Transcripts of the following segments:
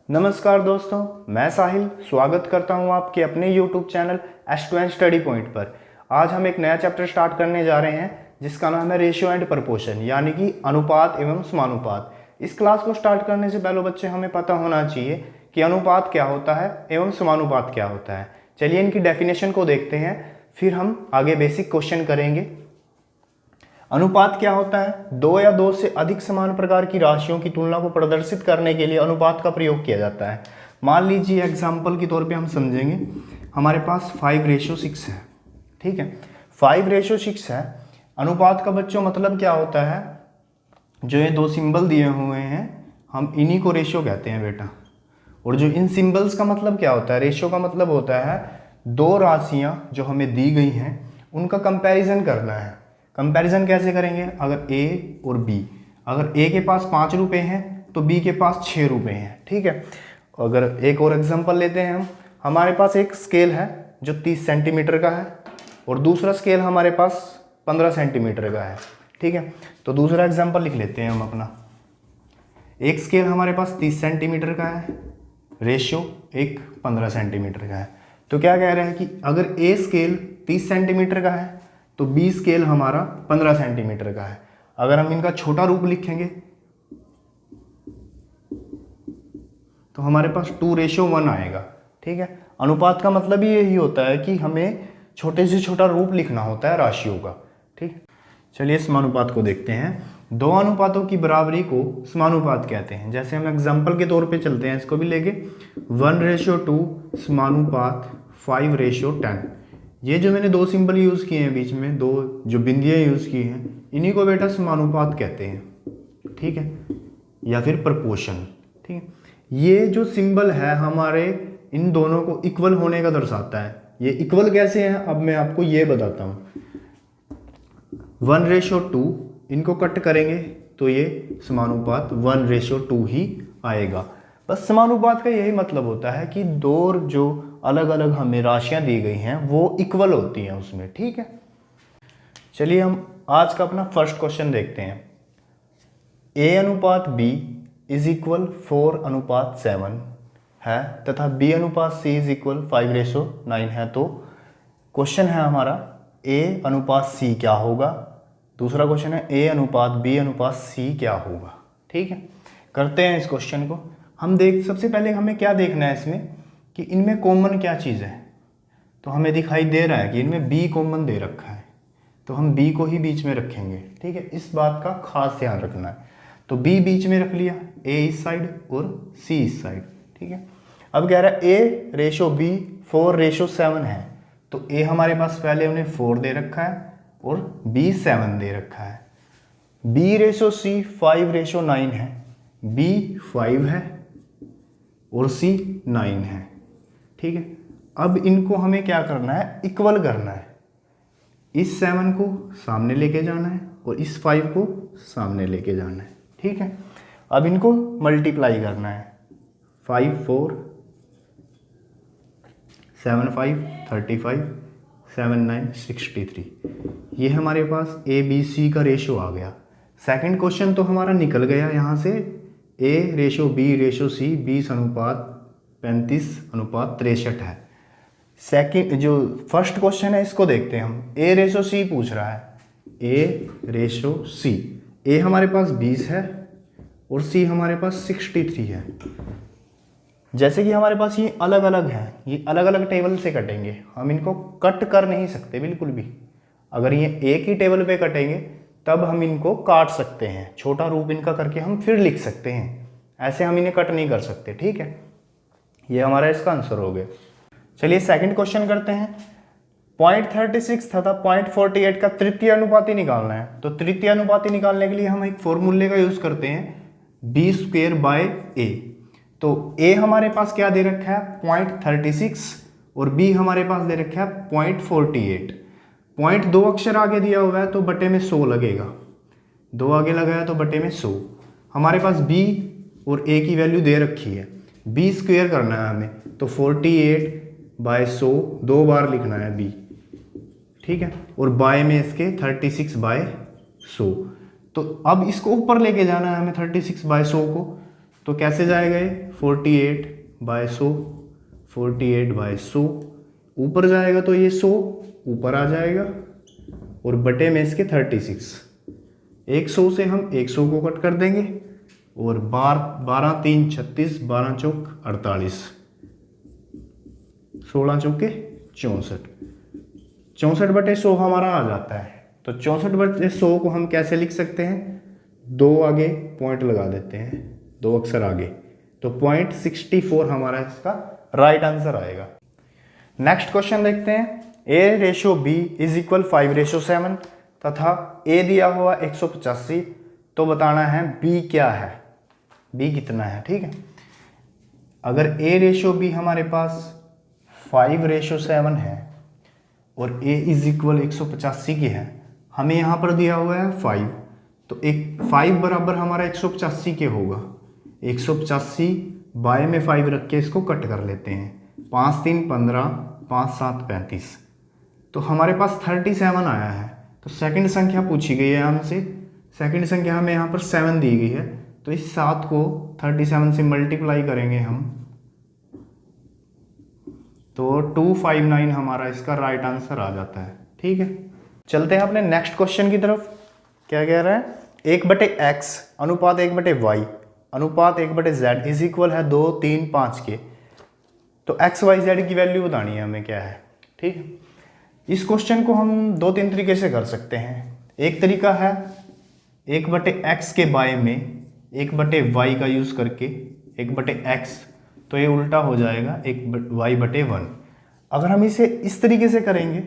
नमस्कार दोस्तों, मैं साहिल स्वागत करता हूं आपके अपने YouTube channel S2N study point पर। आज हम एक नया चैप्टर स्टार्ट करने जा रहे हैं जिसका नाम है रेशियो एंड प्रपोर्शन, यानी कि अनुपात एवं समानुपात। इस क्लास को स्टार्ट करने से पहले बच्चे हमें पता होना चाहिए कि अनुपात क्या होता है एवं समानुपात क्या होता है। चलिए इनकी डेफिनेशन को देखते हैं, फिर हम आगे बेसिक क्वेश्चन करेंगे। अनुपात क्या होता है? दो या दो से अधिक समान प्रकार की राशियों की तुलना को प्रदर्शित करने के लिए अनुपात का प्रयोग किया जाता है। मान लीजिए एग्जाम्पल के तौर पे हम समझेंगे, हमारे पास 5:6 है, ठीक है। 5:6 है। अनुपात का बच्चों मतलब क्या होता है? जो ये दो सिंबल दिए हुए हैं हम इन्हीं को रेशियो कहते हैं बेटा। और जो इन सिंबल्स का मतलब क्या होता है? रेशियो का मतलब होता है दो राशियां जो हमें दी गई हैं उनका कंपैरिजन करना है। कंपैरिजन कैसे करेंगे? अगर ए और बी, अगर ए के पास 5 रुपये हैं तो बी के पास 6 रुपये हैं, ठीक है। अगर एक और एग्जांपल लेते हैं हम, हमारे पास एक स्केल है जो 30 सेंटीमीटर का है और दूसरा स्केल हमारे पास 15 सेंटीमीटर का है, ठीक है। तो दूसरा एग्जांपल लिख लेते हैं हम अपना। एक स्केल हमारे पास 30 सेंटीमीटर का है, रेशियो एक 15 सेंटीमीटर का है। तो क्या कह रहे हैं कि अगर ए स्केल 30 सेंटीमीटर का है तो बी स्केल हमारा 15 सेंटीमीटर का है। अगर हम इनका छोटा रूप लिखेंगे तो हमारे पास 2:1 आएगा, ठीक है। अनुपात का मतलब ही यही होता है कि हमें छोटे से छोटा रूप लिखना होता है राशियों का, ठीक है। चलिए समानुपात को देखते हैं। दो अनुपातों की बराबरी को समानुपात कहते हैं। जैसे हम एग्जाम्पल के तौर पे चलते हैं, इसको भी लेके 1:2 समानुपात 5:10। ये जो मैंने दो सिंबल यूज़ किए हैं बीच में, दो जो बिंदियाँ यूज़ की हैं, इन्हीं को बेटा समानुपात कहते हैं, ठीक है, या फिर प्रपोर्शन, ठीक है। ये जो सिंबल है हमारे इन दोनों को इक्वल होने का दर्शाता है। ये इक्वल कैसे हैं अब मैं आपको ये बताता हूँ। 1:2 इनको कट करेंगे तो ये समानुपात 1:2 ही आएगा। बस समानुपात का यही मतलब होता है कि दो जो अलग अलग हमें राशियां दी गई हैं वो इक्वल होती हैं उसमें, ठीक है। चलिए हम आज का अपना फर्स्ट क्वेश्चन देखते हैं। A/B = 4:7 है तथा B/C = 5:9 है। तो क्वेश्चन है हमारा A/C क्या होगा। दूसरा क्वेश्चन है A/B/C क्या होगा, ठीक है। करते हैं इस क्वेश्चन को। हम सबसे पहले हमें क्या देखना है इसमें कि इनमें कॉमन क्या चीज़ है। तो हमें दिखाई दे रहा है कि इनमें B कॉमन दे रखा है, तो हम B को ही बीच में रखेंगे, ठीक है। इस बात का खास ध्यान रखना है। तो B बीच में रख लिया, A इस साइड और C इस साइड, ठीक है। अब कह रहा है A/B 4:7 है। तो A हमारे पास पहले उन्हें 4 दे रखा है और B 7 दे रखा है। B/C 5:9 है, B 5 है और C 9 है, ठीक है। अब इनको हमें क्या करना है? इक्वल करना है। इस 7 को सामने लेके जाना है और इस 5 को सामने लेके जाना है, ठीक है। अब इनको मल्टीप्लाई करना है। 5 4 7 5 35 7 9 63। ये हमारे पास ABC का रेशियो आ गया। सेकंड क्वेश्चन तो हमारा निकल गया यहाँ से। A/B/C 20:35:63 है। सेकंड जो फर्स्ट क्वेश्चन है इसको देखते हैं हम। A/C पूछ रहा है। A/C, A हमारे पास 20 है और C हमारे पास 63 है। जैसे कि हमारे पास ये अलग अलग हैं, ये अलग अलग टेबल से कटेंगे, हम इनको कट कर नहीं सकते बिल्कुल भी। अगर ये एक ही टेबल पे कटेंगे तब हम इनको काट सकते हैं, छोटा रूप इनका करके हम फिर लिख सकते हैं। ऐसे हम इन्हें कट नहीं कर सकते, ठीक है। ये हमारा इसका आंसर हो गया। चलिए सेकंड क्वेश्चन करते हैं। 0.36 तथा 0.48 का तृतीय अनुपाती निकालना है। तो तृतीय अनुपाती निकालने के लिए हम एक फॉर्मूले का यूज करते हैं, B² A। तो A हमारे पास क्या दे रखा है? 0.36 और B हमारे पास दे रखा है 0.48। पॉइंट 2 अक्षर आगे दिया हुआ है तो बटे में 100 लगेगा, 2 आगे लगाया तो बटे में 100। हमारे पास B और A की वैल्यू दे रखी है, B स्क्वायर करना है हमें, तो 48/100 2 बार लिखना है B, ठीक है। और बाय में इसके 36/100। तो अब इसको ऊपर लेके जाना है हमें 36/100 को। तो कैसे जाएगा ये 48/100, 48/100 ऊपर जाएगा तो ये 100 ऊपर आ जाएगा और बटे में इसके 36। 100 से हम 100 को कट कर देंगे और 12 3 36, 12 चौक 48, 16 चौके 64, 64/100 हमारा आ जाता है। तो 64/100 को हम कैसे लिख सकते हैं, 2 आगे पॉइंट लगा देते हैं, 2 अक्षर आगे, तो 0.64 हमारा इसका राइट आंसर आएगा। नेक्स्ट क्वेश्चन देखते हैं। A/B = 5/7 तथा A दिया हुआ 185, तो बताना है B क्या है, B कितना है। ठीक है, अगर A/B हमारे पास 5/7 है और A = 185 की है, हमें यहाँ पर दिया हुआ है 5, तो एक 5 बराबर हमारा 185 के होगा। 185 बाय में 5 रख के इसको कट कर लेते हैं, 5 3 15, 5 7 35, तो हमारे पास 37 आया है। तो सेकंड संख्या पूछी गई है हमसे, सेकंड संख्या हमें यहाँ पर 7 दी गई है, तो इस 7 को 37 से मल्टीप्लाई करेंगे हम, तो 259 हमारा इसका राइट आंसर आ जाता है। ठीक है, चलते हैं अपने नेक्स्ट क्वेश्चन की तरफ। क्या कह रहा है, 1/x अनुपात 1/y अनुपात 1/z इज इक्वल है 2 3 5 के। तो x y z की वैल्यू बतानी है हमें क्या है। ठीक है, इस क्वेश्चन को हम 2-3 तरीके से कर सकते हैं। एक तरीका है 1/x के बाय में 1/y का यूज़ करके 1/x, तो ये उल्टा हो जाएगा 1y/1। अगर हम इसे इस तरीके से करेंगे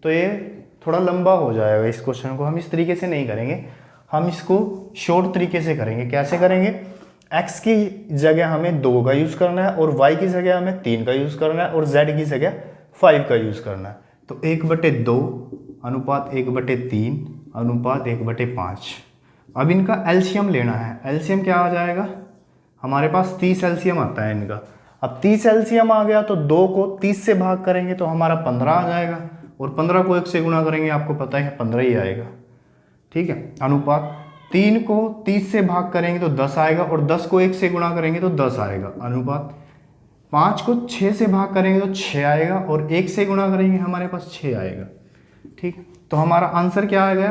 तो ये थोड़ा लंबा हो जाएगा, इस क्वेश्चन को हम इस तरीके से नहीं करेंगे, हम इसको शॉर्ट तरीके से करेंगे। कैसे करेंगे, x की जगह हमें 2 का यूज़ करना है और y की जगह हमें 3 का यूज़ करना है और z की जगह 5 का यूज़ करना है। तो 1/2 अनुपात 1/3 अनुपात 1/5। अब इनका एलसीएम लेना है। एलसीएम क्या आ जाएगा, हमारे पास 30 एलसीएम आता है इनका। अब 30 एलसीएम आ गया तो 2 को 30 से भाग करेंगे तो हमारा 15 आ जाएगा, और 15 को 1 से गुणा करेंगे, आपको पता है 15 ही आएगा। ठीक है, अनुपात 3 को 30 से भाग करेंगे तो 10 आएगा, और 10 को 1 से गुणा करेंगे तो 10 आएगा। अनुपात 5 को 6 से भाग करेंगे तो 6 आएगा, और 1 से गुणा करेंगे हमारे पास 6 आएगा। ठीक, तो हमारा आंसर क्या आ गया,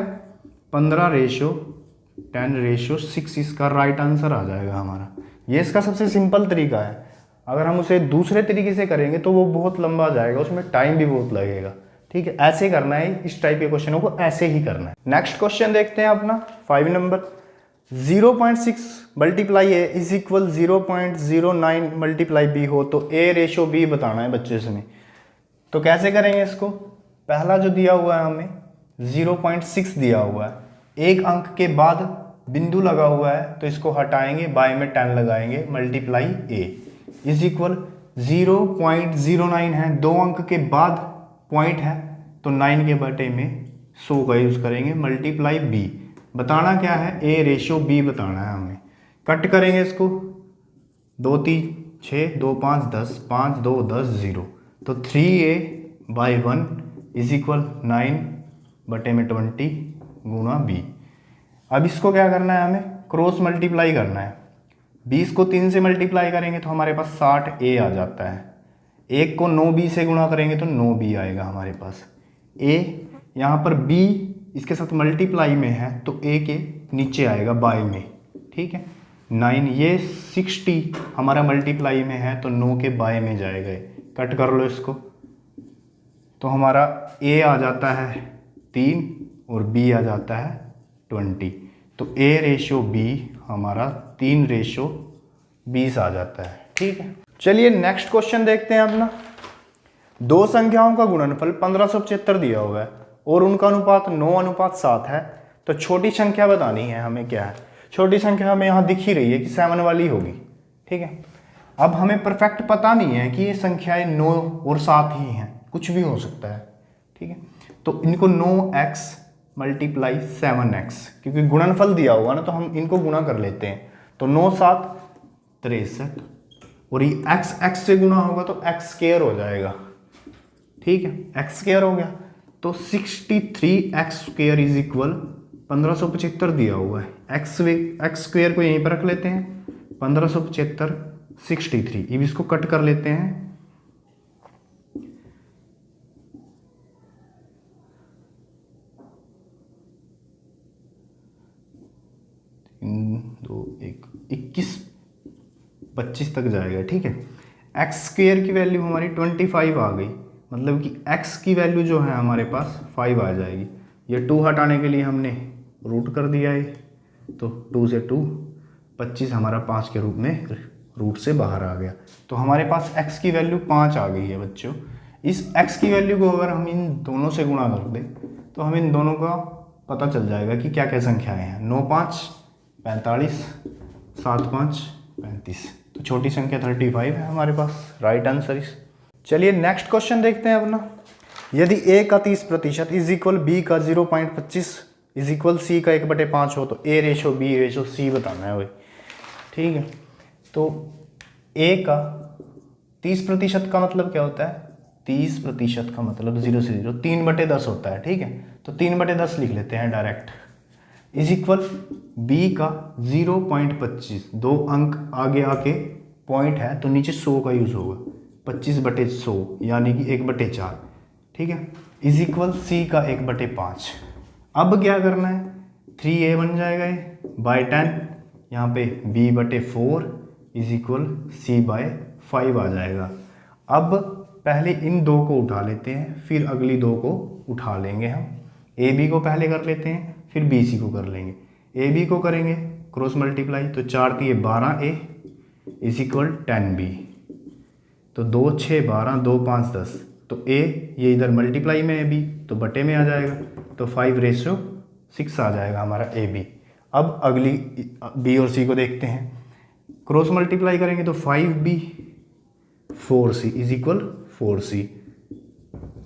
15:10:6 इसका राइट आंसर आ जाएगा हमारा। ये इसका सबसे सिंपल तरीका है। अगर हम उसे दूसरे तरीके से करेंगे तो वो बहुत लंबा जाएगा, उसमें टाइम भी बहुत लगेगा। ठीक है, ऐसे करना है, इस टाइप के क्वेश्चनों को ऐसे ही करना है। नेक्स्ट क्वेश्चन देखते हैं अपना 5 number. 0.6 multiply A is equal 0.09 multiply B हो तो A/B बताना है बच्चे से। तो कैसे करेंगे इसको, पहला जो दिया हुआ है हमें 0.6 दिया हुआ है, एक अंक के बाद बिंदु लगा हुआ है तो इसको हटाएंगे, बाय में 10 लगाएंगे, मल्टीप्लाई ए इज इक्वल 0.09 है, 2 अंक के बाद पॉइंट है तो 9 के बटे में 100 का यूज़ करेंगे, मल्टीप्लाई बी। बताना क्या है, A/B बताना है हमें। कट करेंगे इसको, 2 3 6 2 5 10, 5 2 10 0, तो 3A/1 इज इक्वल 9/20 गुणा बी। अब इसको क्या करना है, हमें क्रॉस मल्टीप्लाई करना है। 20 को 3 से मल्टीप्लाई करेंगे तो हमारे पास 60A आ जाता है। 1 को 9B से गुणा करेंगे तो 9B आएगा हमारे पास। A यहाँ पर B इसके साथ मल्टीप्लाई में है तो A के नीचे आएगा बाय में। ठीक है, 9 ये 60 हमारा मल्टीप्लाई में है तो 9 के बाय में जाएगा। कट कर लो इसको, तो हमारा A आ जाता है 3 और B आ जाता है 20, तो A/B हमारा 3/20 आ जाता है। ठीक है, चलिए नेक्स्ट क्वेश्चन देखते हैं अपना। 2 संख्याओं का गुणनफल 1575 दिया हुआ है और उनका अनुपात 9:7 है, तो छोटी संख्या बतानी है हमें। क्या है छोटी संख्या, हमें यहाँ दिख ही रही है कि 7 वाली होगी। ठीक है, अब हमें परफेक्ट पता नहीं है कि ये संख्याएं 9 और 7 ही हैं, कुछ भी हो सकता है। ठीक है, तो इनको 9x मल्टीप्लाई 7x, क्योंकि गुणनफल दिया होगा ना तो हम इनको गुणा कर लेते हैं, तो 9 7 63, और ये x से गुणा होगा तो x² हो जाएगा। ठीक है, x² हो गया तो 63x² इज इक्वल 1575 दिया हुआ है। x² को यहीं पर रख लेते हैं, 1575 63। अब इसको कट कर लेते हैं। 2 1 21 25 तक जाएगा। ठीक है, एक्स स्क्वेयर की वैल्यू हमारी 25 आ गई, मतलब कि एक्स की वैल्यू जो है हमारे पास 5 आ जाएगी। ये 2 हटाने के लिए हमने रूट कर दिया है, तो 2 से 2 25 हमारा 5 के रूप में रूट से बाहर आ गया। तो हमारे पास x की वैल्यू 5 आ गई है बच्चों। इस x की वैल्यू को अगर हम इन दोनों से गुणा कर दें तो हमें इन दोनों का पता चल जाएगा कि क्या क्या संख्याएं हैं। 9 5 45, 7 5 35। तो छोटी संख्या 35 है हमारे पास, राइट आंसर इस। चलिए नेक्स्ट क्वेश्चन देखते हैं अपना। यदि a का 30% इज इक्वल b का 0.25 इज इक्वल c का 1/5 हो तो a ratio b ratio c बताना है भाई। ठीक है, तो a का 30% का मतलब क्या होता है? 30% का मतलब 0 से 0 3/10 होता है। ठीक है, तो 3/10 लिख लेते हैं डायरेक्ट, इज इक्वल b का 0.25, 2 अंक आगे आके पॉइंट है तो नीचे 100 का यूज होगा, 25/100 यानी कि 1/4। ठीक है, इज इक्वल c का 1/5। अब क्या करना है? 3a बन जाएगा ये बाय 10, यहाँ पे b/4 इज इक्वल c/5 आ जाएगा। अब पहले इन दो को उठा लेते हैं, फिर अगली दो को उठा लेंगे हम। ए बी को पहले कर लेते हैं, फिर बी सी को कर लेंगे। ए बी को करेंगे क्रॉस मल्टीप्लाई, तो 4 3 12a इज इक्वल 10b। तो 2 6 12, 2 5 10, तो a ये इधर मल्टीप्लाई में है b तो बटे में आ जाएगा, तो 5/6 आ जाएगा हमारा ए बी। अब अगली b और c को देखते हैं, क्रॉस मल्टीप्लाई करेंगे तो 5b 4c is equal 4c।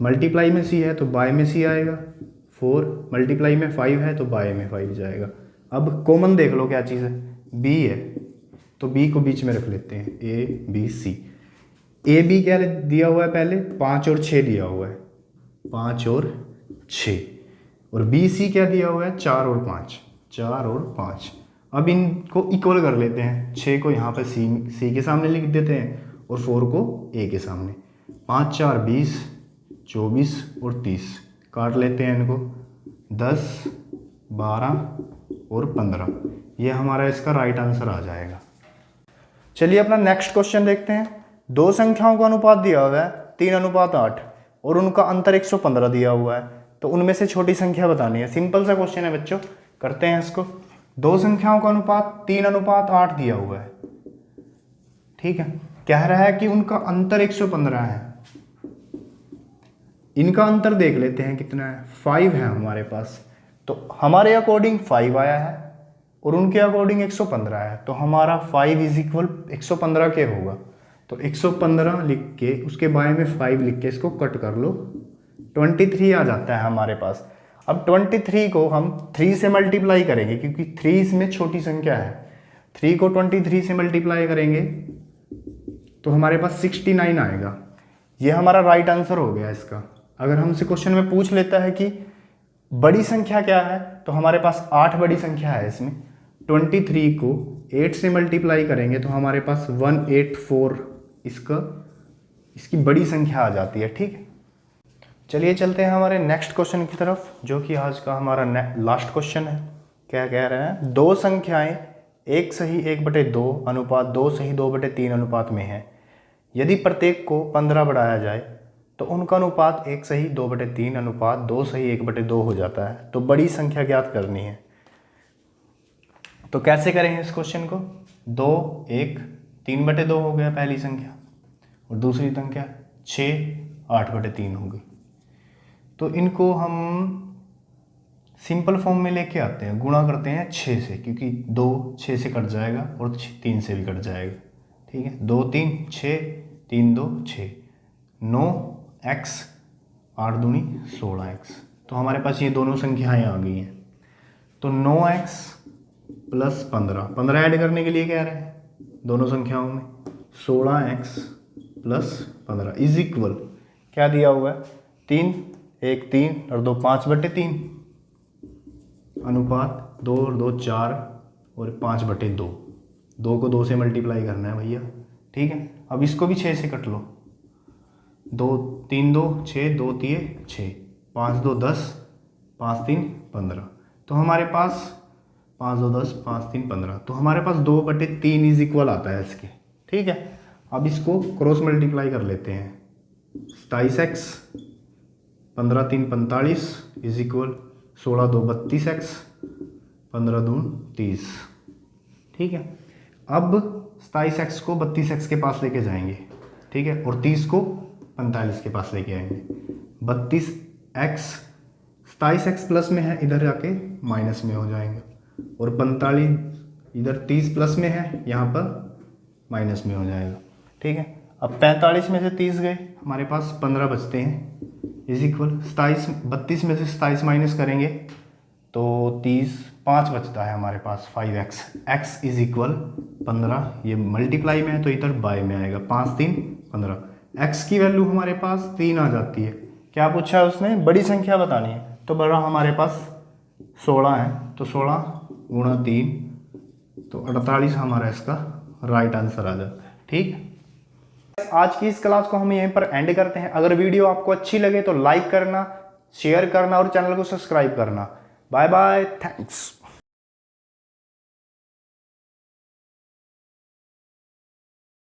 Multiply में c है तो बाय में c आएगा, 4 मल्टीप्लाई में 5 है तो बाय में 5 जाएगा। अब कॉमन देख लो क्या चीज़ है, b है तो b को बीच में रख लेते हैं, a b c। A B क्या दिया हुआ है? पहले 5 और 6 दिया हुआ है, 5 और 6। और बी सी क्या दिया हुआ है? 4 और 5, 4 और 5। अब इनको इक्वल कर लेते हैं, 6 को यहाँ पे सी के सामने लिख देते हैं और 4 को ए के सामने। 5 4 20, 24 और 30 काट लेते हैं इनको, 10 12 और 15। ये हमारा इसका राइट आंसर आ जाएगा। चलिए अपना नेक्स्ट क्वेश्चन देखते हैं। दो संख्याओं का अनुपात दिया हुआ है 3:8 और उनका अंतर 115 दिया हुआ है, तो उनमें से छोटी संख्या बतानी है। सिंपल सा क्वेश्चन है बच्चों, करते हैं इसको। दो संख्याओं का अनुपात 3:8 दिया हुआ है। ठीक है, कह रहा है कि उनका अंतर 115 है। इनका अंतर देख लेते हैं कितना है, 5 है हमारे पास, तो हमारे अकॉर्डिंग 5 आया है और उनके अकॉर्डिंग 115 है, तो हमारा 5 इज इक्वल 115 के होगा। तो 115 लिख के उसके बाय में 5 लिख के इसको कट कर लो, 23 आ जाता है हमारे पास। अब 23 को हम 3 से मल्टीप्लाई करेंगे क्योंकि 3 इसमें छोटी संख्या है। 3 को 23 से मल्टीप्लाई करेंगे तो हमारे पास 69 आएगा। ये हमारा राइट आंसर हो गया इसका। अगर हमसे क्वेश्चन में पूछ लेता है कि बड़ी संख्या क्या है, तो हमारे पास 8 बड़ी संख्या है इसमें। 23 को 8 से मल्टीप्लाई करेंगे तो हमारे पास 184 इसकी बड़ी संख्या आ जाती है। ठीक है, चलिए चलते हैं हमारे नेक्स्ट क्वेश्चन की तरफ, जो कि आज का हमारा लास्ट क्वेश्चन है। क्या कह रहे हैं? दो संख्याएं 1:1/2 अनुपात 2:2/3 अनुपात में है। यदि प्रत्येक को 15 बढ़ाया जाए तो उनका अनुपात 1:2/3 अनुपात 2:1/2 हो जाता है। तो बड़ी संख्या ज्ञात करनी है। तो कैसे करेंगे इस क्वेश्चन को? 2 1 3/2 हो गया पहली संख्या, और दूसरी संख्या 6 8/3 होगी। तो इनको हम सिंपल फॉर्म में लेके आते हैं, गुणा करते हैं 6 से, क्योंकि 2 6 से कट जाएगा और 3 से भी कट जाएगा। ठीक है, 2 3 6 3 2 6, 9x 8 दूनी 16x। तो हमारे पास ये दोनों संख्याएं आ गई हैं। तो 9x प्लस 15 ऐड करने के लिए कह रहे हैं दोनों संख्याओं में, 16x प्लस 15 इज इक्वल क्या दिया हुआ है? 3 1 3 और 2 5/3 अनुपात 2 और 2 4 और 5/2। 2 को 2 से मल्टीप्लाई करना है भैया, ठीक है। अब इसको भी 6 से कट लो, 2 3 2 6, 2 3 6, 5 2 10, 5 3 15। तो हमारे पास 5 2 10, 5 3 15, तो हमारे पास 2/3 इज इक्वल आता है इसके, ठीक है। अब इसको क्रॉस मल्टीप्लाई कर लेते हैं, 27x 15 3 45 इज इक्वल 16 2 32x 15 2 30, ठीक है। अब 27x को 32x के पास लेके जाएंगे, ठीक है, और 30 को 45 के पास लेके आएंगे। 32x 27x प्लस में है, इधर जाके माइनस में हो जाएंगे, और 45 इधर 30 प्लस में है, यहाँ पर माइनस में हो जाएगा, ठीक है। अब 45 में से 30 गए, हमारे पास 15 बचते हैं, इज इक्वल 32 में से 27 माइनस करेंगे तो 30, 5 बचता है हमारे पास 5x, x इज इक्वल 15, ये मल्टीप्लाई में है तो इधर बाय में आएगा, 5 3 15, x की वैल्यू हमारे पास 3 आ जाती है। क्या पूछा है उसने, बड़ी संख्या बतानी है, तो बड़ा हमारे पास 16 है, तो 16 गुणा 3, तो 48 हमारा इसका राइट आंसर आ जाता है, ठीक। आज की इस क्लास को हम यहीं पर एंड करते हैं। अगर वीडियो आपको अच्छी लगे तो लाइक करना, शेयर करना और चैनल को सब्सक्राइब करना। Bye bye, thanks.